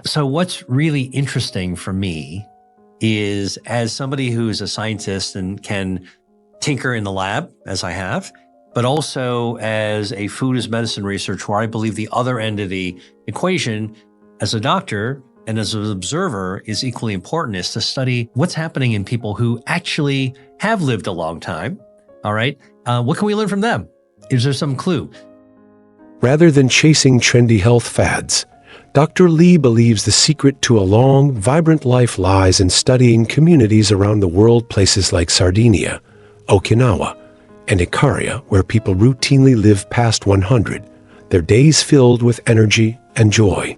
So what's really interesting for me is, as somebody who's a scientist and can tinker in the lab, as I have, but also as a food as medicine researcher, where I believe the other end of the equation as a doctor and as an observer is equally important, is to study what's happening in people who actually have lived a long time. All right. What can we learn from them? Is there some clue? Rather than chasing trendy health fads, Dr. Lee believes the secret to a long, vibrant life lies in studying communities around the world, places like Sardinia, Okinawa, and Ikaria, where people routinely live past 100, their days filled with energy and joy.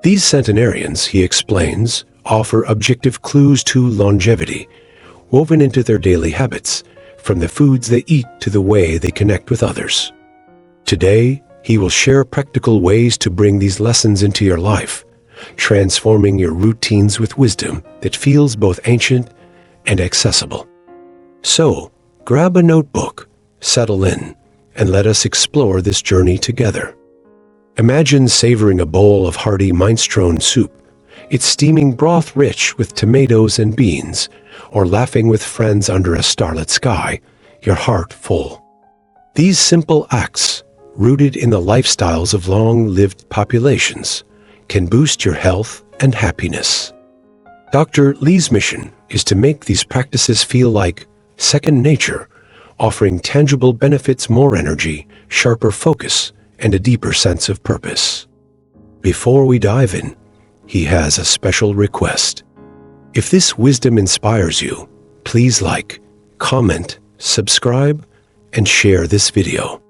These centenarians, he explains, offer objective clues to longevity, woven into their daily habits, from the foods they eat to the way they connect with others. Today, he will share practical ways to bring these lessons into your life, transforming your routines with wisdom that feels both ancient and accessible. So, grab a notebook, settle in, and let us explore this journey together. Imagine savoring a bowl of hearty minestrone soup, its steaming broth rich with tomatoes and beans, or laughing with friends under a starlit sky, your heart full. These simple acts, rooted in the lifestyles of long-lived populations, can boost your health and happiness. Dr. Lee's mission is to make these practices feel like second nature, offering tangible benefits, more energy, sharper focus, and a deeper sense of purpose. Before we dive in, he has a special request. If this wisdom inspires you, please like, comment, subscribe, and share this video.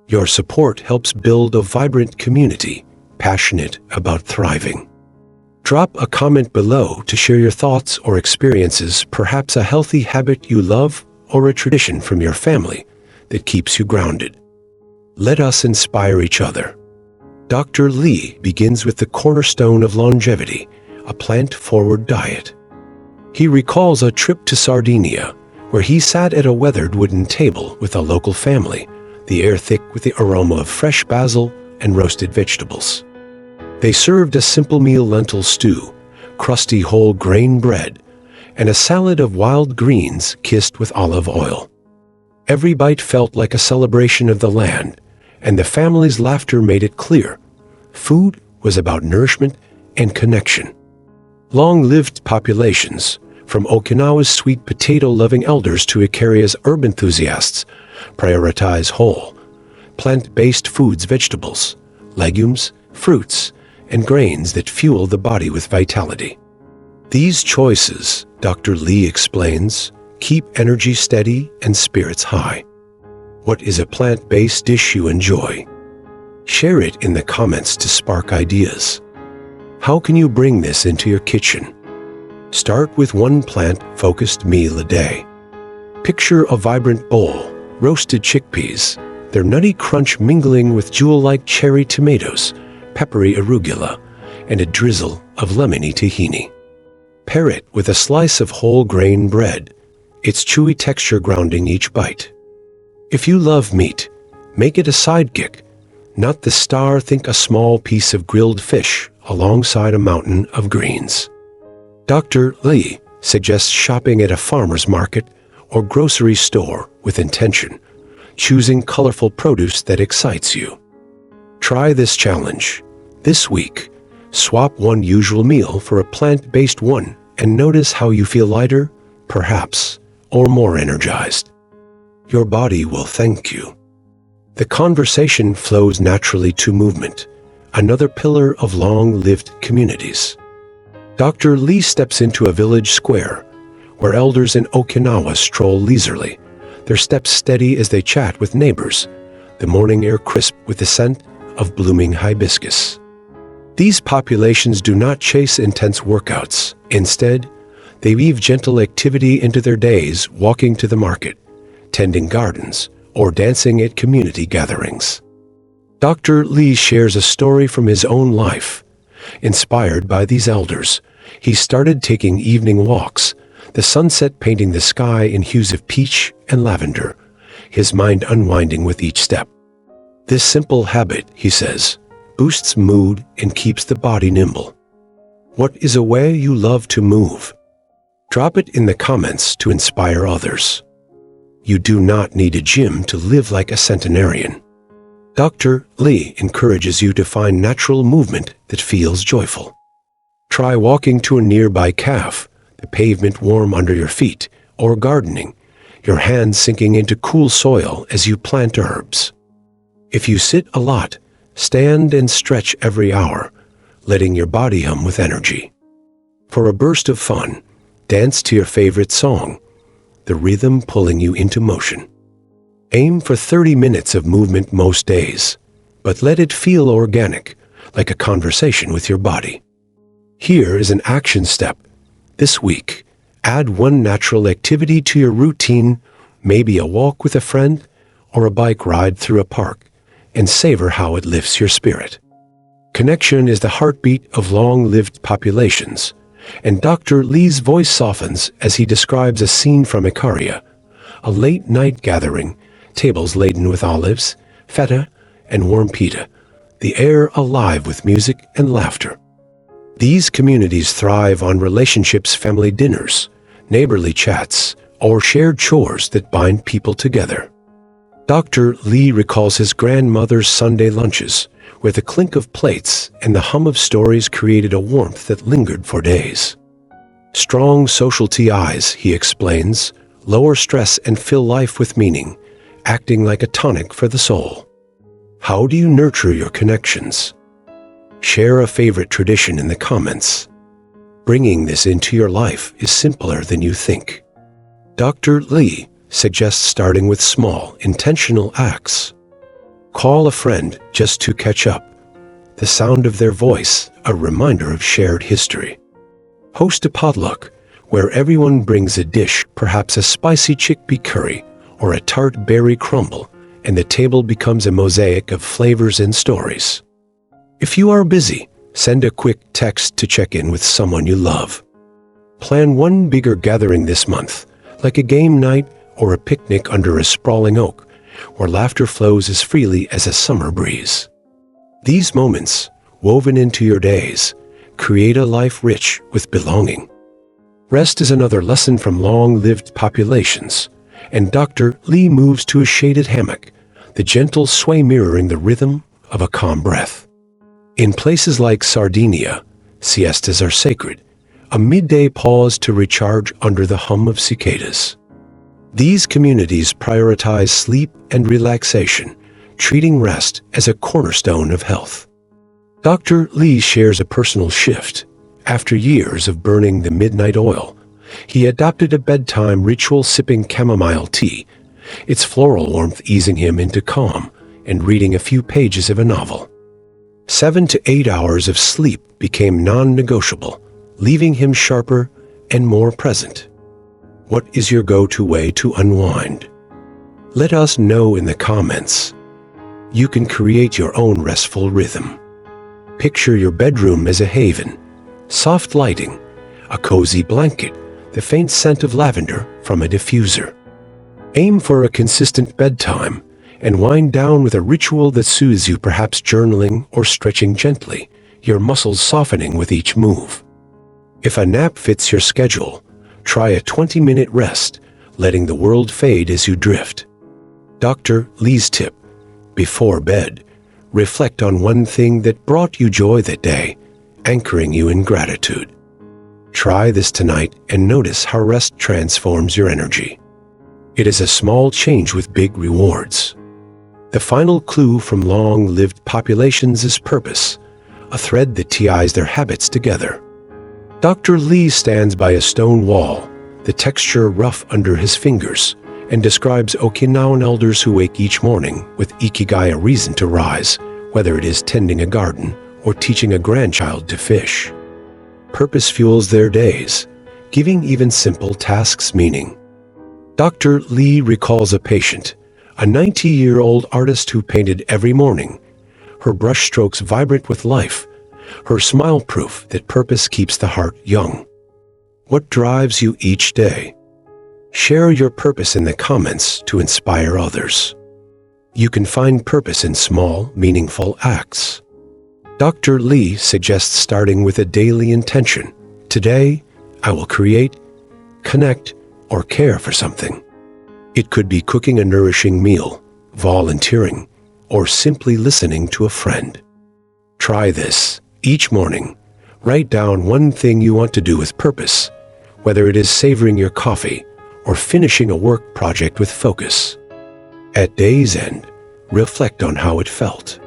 Your support helps build a vibrant community, passionate about thriving. Drop a comment below to share your thoughts or experiences, perhaps a healthy habit you love or a tradition from your family that keeps you grounded. Let us inspire each other. Dr. Lee begins with the cornerstone of longevity, a plant-forward diet. He recalls a trip to Sardinia, where he sat at a weathered wooden table with a local family, the air thick with the aroma of fresh basil and roasted vegetables. They served a simple meal: lentil stew, crusty whole grain bread, and a salad of wild greens kissed with olive oil. Every bite felt like a celebration of the land, and the family's laughter made it clear food was about nourishment and connection. Long-lived populations, from Okinawa's sweet potato-loving elders to Ikaria's herb enthusiasts, prioritize whole, plant-based foods, vegetables, legumes, fruits, and grains that fuel the body with vitality. These choices, Dr. Lee explains, keep energy steady and spirits high. What is a plant-based dish you enjoy? Share it in the comments to spark ideas. How can you bring this into your kitchen? Start with one plant-focused meal a day. Picture a vibrant bowl: roasted chickpeas, their nutty crunch mingling with jewel-like cherry tomatoes, peppery arugula, and a drizzle of lemony tahini. Pair it with a slice of whole grain bread, its chewy texture grounding each bite. If you love meat, make it a sidekick, not the star. Think a small piece of grilled fish alongside a mountain of greens. Dr. Lee suggests shopping at a farmer's market or grocery store with intention, choosing colorful produce that excites you. Try this challenge. This week, swap one usual meal for a plant-based one and notice how you feel lighter, perhaps, or more energized. Your body will thank you. The conversation flows naturally to movement, another pillar of long-lived communities. Dr. Lee steps into a village square, where elders in Okinawa stroll leisurely, their steps steady as they chat with neighbors, the morning air crisp with the scent of blooming hibiscus. These populations do not chase intense workouts. Instead, they weave gentle activity into their days, walking to the market, tending gardens, or dancing at community gatherings. Dr. Lee shares a story from his own life. Inspired by these elders, he started taking evening walks, the sunset painting the sky in hues of peach and lavender, his mind unwinding with each step. This simple habit, he says, boosts mood and keeps the body nimble. What is a way you love to move? Drop it in the comments to inspire others. You do not need a gym to live like a centenarian. Dr. Lee encourages you to find natural movement that feels joyful. Try walking to a nearby calf, the pavement warm under your feet, or gardening, your hands sinking into cool soil as you plant herbs. If you sit a lot, stand and stretch every hour, letting your body hum with energy. For a burst of fun, dance to your favorite song, the rhythm pulling you into motion. Aim for 30 minutes of movement most days, but let it feel organic, like a conversation with your body. Here is an action step. This week, add one natural activity to your routine, maybe a walk with a friend or a bike ride through a park, and savor how it lifts your spirit. Connection is the heartbeat of long-lived populations, and Dr. Lee's voice softens as he describes a scene from Icaria, a late-night gathering, tables laden with olives, feta, and warm pita, the air alive with music and laughter. These communities thrive on relationships, family dinners, neighborly chats, or shared chores that bind people together. Dr. Lee recalls his grandmother's Sunday lunches, where the clink of plates and the hum of stories created a warmth that lingered for days. Strong social ties, he explains, lower stress and fill life with meaning, acting like a tonic for the soul. How do you nurture your connections? Share a favorite tradition in the comments. Bringing this into your life is simpler than you think. Dr. Lee suggests starting with small, intentional acts. Call a friend just to catch up. The sound of their voice, a reminder of shared history. Host a potluck where everyone brings a dish, perhaps a spicy chickpea curry or a tart berry crumble, and the table becomes a mosaic of flavors and stories. If you are busy, send a quick text to check in with someone you love. Plan one bigger gathering this month, like a game night or a picnic under a sprawling oak, where laughter flows as freely as a summer breeze. These moments, woven into your days, create a life rich with belonging. Rest is another lesson from long-lived populations, and Dr. Lee moves to a shaded hammock, the gentle sway mirroring the rhythm of a calm breath. In places like Sardinia, siestas are sacred, a midday pause to recharge under the hum of cicadas. These communities prioritize sleep and relaxation, treating rest as a cornerstone of health. Dr. Lee shares a personal shift. After years of burning the midnight oil, he adopted a bedtime ritual, sipping chamomile tea, its floral warmth easing him into calm and reading a few pages of a novel. 7 to 8 hours of sleep became non-negotiable, leaving him sharper and more present. What is your go-to way to unwind? Let us know in the comments. You can create your own restful rhythm. Picture your bedroom as a haven, soft lighting, a cozy blanket, the faint scent of lavender from a diffuser. Aim for a consistent bedtime and wind down with a ritual that soothes you, perhaps journaling or stretching gently, your muscles softening with each move. If a nap fits your schedule, try a 20-minute rest, letting the world fade as you drift. Dr. Lee's tip: before bed, reflect on one thing that brought you joy that day, anchoring you in gratitude. Try this tonight and notice how rest transforms your energy. It is a small change with big rewards. The final clue from long-lived populations is purpose, a thread that ties their habits together. Dr. Lee stands by a stone wall, the texture rough under his fingers, and describes Okinawan elders who wake each morning with ikigai, a reason to rise, whether it is tending a garden or teaching a grandchild to fish. Purpose fuels their days, giving even simple tasks meaning. Dr. Lee recalls a patient, a 90-year-old artist who painted every morning, her brushstrokes vibrant with life, her smile proof that purpose keeps the heart young. What drives you each day? Share your purpose in the comments to inspire others. You can find purpose in small, meaningful acts. Dr. Lee suggests starting with a daily intention. Today, I will create, connect, or care for something. It could be cooking a nourishing meal, volunteering, or simply listening to a friend. Try this. Each morning, write down one thing you want to do with purpose, whether it is savoring your coffee or finishing a work project with focus. At day's end, reflect on how it felt.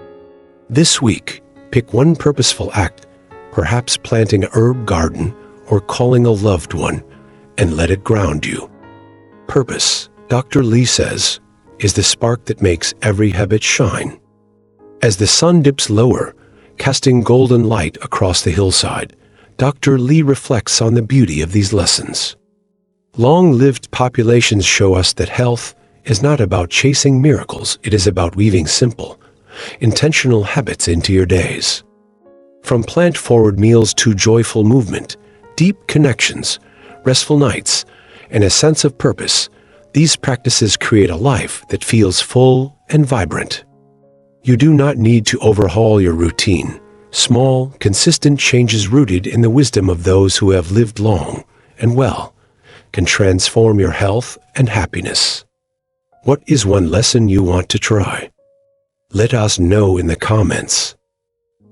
This week, pick one purposeful act, perhaps planting a herb garden or calling a loved one, and let it ground you. Purpose, Dr. Lee says, is the spark that makes every habit shine. As the sun dips lower, casting golden light across the hillside, Dr. Lee reflects on the beauty of these lessons. Long-lived populations show us that health is not about chasing miracles, it is about weaving simple, intentional habits into your days. From plant-forward meals to joyful movement, deep connections, restful nights, and a sense of purpose, these practices create a life that feels full and vibrant. You do not need to overhaul your routine. Small, consistent changes rooted in the wisdom of those who have lived long and well can transform your health and happiness. What is one lesson you want to try? Let us know in the comments.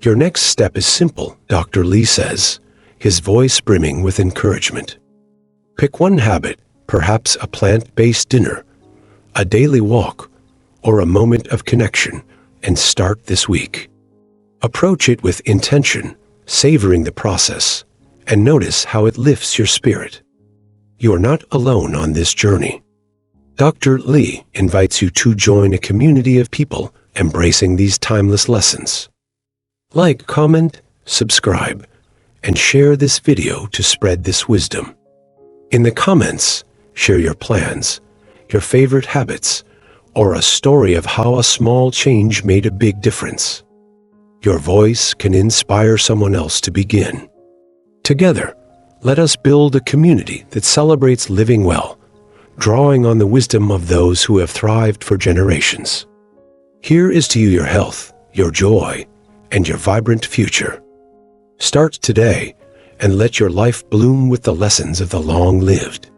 Your next step is simple, Dr. Lee says, his voice brimming with encouragement. Pick one habit, perhaps a plant-based dinner, a daily walk, or a moment of connection, and start this week. Approach it with intention, savoring the process, and notice how it lifts your spirit. You are not alone on this journey. Dr. Lee invites you to join a community of people embracing these timeless lessons. Like, comment, subscribe, and share this video to spread this wisdom. In the comments, share your plans, your favorite habits, or a story of how a small change made a big difference. Your voice can inspire someone else to begin. Together, let us build a community that celebrates living well, drawing on the wisdom of those who have thrived for generations. Here is to you your health, your joy, and your vibrant future. Start today and let your life bloom with the lessons of the long-lived.